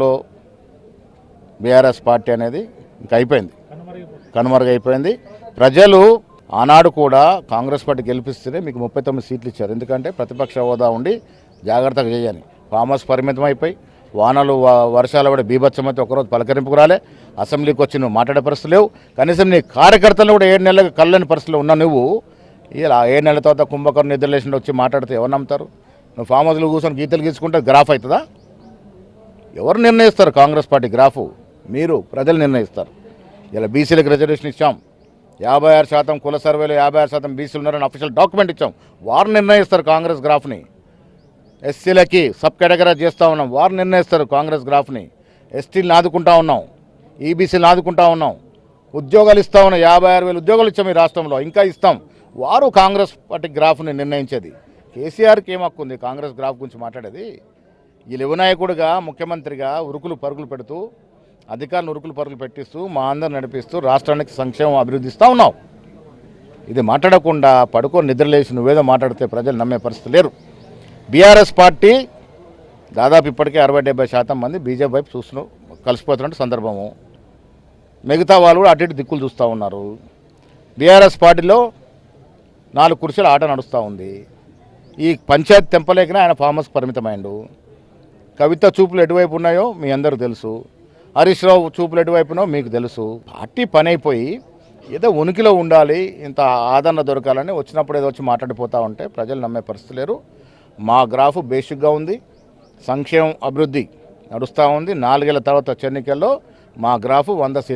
లో BRS party అనేది ఇంకా అయిపోయింది, కనుమరుగైపోయింది. ప్రజలు ఆనాడు కూడా కాంగ్రెస్ పార్టీ గెలిపిస్తేనే మీకు 39 సీట్లు ఇచ్చారు. ఎందుకంటే ప్రతిపక్ష హోదా ఉండి జాగ్రత్తగా చేయాలి. ఫామ్ హౌస్ పరిమితం అయిపోయి వానలు వర్షాలు కూడా బీభత్సమైతే ఒకరోజు పలకరింపుకు రాలే. అసెంబ్లీకి వచ్చి నువ్వు మాట్లాడే పరిస్థితి లేవు. కనీసం నీ కార్యకర్తలు కూడా 7 నెలలకు కళ్ళని పరిస్థితిలో ఉన్నా నువ్వు ఇలా 7 నెలల తర్వాత కుంభకర్ణ నిద్రలేసిన వచ్చి మాట్లాడితే ఎవరు నమ్ముతారు? నువ్వు ఫామ్ హౌస్లో కూర్చొని గీతలు గీసుకుంటే గ్రాఫ్ అవుతుందా? ఎవరు నిర్ణయిస్తారు? కాంగ్రెస్ పార్టీ గ్రాఫు మీరు ప్రజలు నిర్ణయిస్తారు. ఇలా బీసీలకు రిజర్వేషన్ ఇచ్చాం, 56% కుల సర్వేలో 56% బీసీలు ఉన్నారని అఫీషియల్ డాక్యుమెంట్ ఇచ్చాం. వారు నిర్ణయిస్తారు కాంగ్రెస్ గ్రాఫ్ని. ఎస్సీలకి సబ్ కేటగిరీ చేస్తూ ఉన్నాం, వారు నిర్ణయిస్తారు కాంగ్రెస్ గ్రాఫ్ని. ఎస్టీలను ఆదుకుంటా ఉన్నాం, ఈబీసీలను ఆదుకుంటా ఉన్నాం, ఉద్యోగాలు ఇస్తూ ఉన్నాం. 56,000 ఉద్యోగాలు ఇచ్చాం ఈ రాష్ట్రంలో, ఇంకా ఇస్తాం. వారు కాంగ్రెస్ పార్టీ గ్రాఫ్ని నిర్ణయించేది. కేసీఆర్కి ఏం హక్కు ఉంది కాంగ్రెస్ గ్రాఫ్ గురించి మాట్లాడేది? ఈ యువనాయకుడిగా ముఖ్యమంత్రిగా ఉరుకులు పరుగులు పెడుతూ అధికారులను ఉరుకులు పరుగులు పెట్టిస్తూ మా అందరూ నడిపిస్తూ రాష్ట్రానికి సంక్షేమం అభివృద్ధి ఇస్తూ ఉన్నావు. ఇది మాట్లాడకుండా పడుకొని నిద్రలేసి నువ్వేదో మాట్లాడితే ప్రజలు నమ్మే పరిస్థితి లేరు. బీఆర్ఎస్ పార్టీ దాదాపు ఇప్పటికే 60-70% మంది బీజేపీ వైపు చూస్తూ కలిసిపోతున్న సందర్భము. మిగతా వాళ్ళు కూడా అటు ఇటు దిక్కులు చూస్తూ ఉన్నారు. బీఆర్ఎస్ పార్టీలో 4 కుర్చీల ఆట నడుస్తూ ఉంది. ఈ పంచాయతీ తెంపలేకనే ఆయన ఫామ్ హౌస్కి పరిమితమైండు. కవిత చూపులు ఎటువైపు ఉన్నాయో మీ అందరూ తెలుసు, హరీష్ రావు చూపులు ఎటువైపునో మీకు తెలుసు. పార్టీ పని అయిపోయి ఏదో ఉనికిలో ఉండాలి, ఇంత ఆదరణ దొరకాలని వచ్చినప్పుడు ఏదో వచ్చి మాట్లాడిపోతూ ఉంటే ప్రజలు నమ్మే పరిస్థితి లేరు. మా గ్రాఫ్ బేసిక్గా ఉంది, సంక్షేమం అభివృద్ధి నడుస్తూ ఉంది. 4 ఏళ్ల తర్వాత ఎన్నికల్లో మా గ్రాఫ్ 100 సీట్లు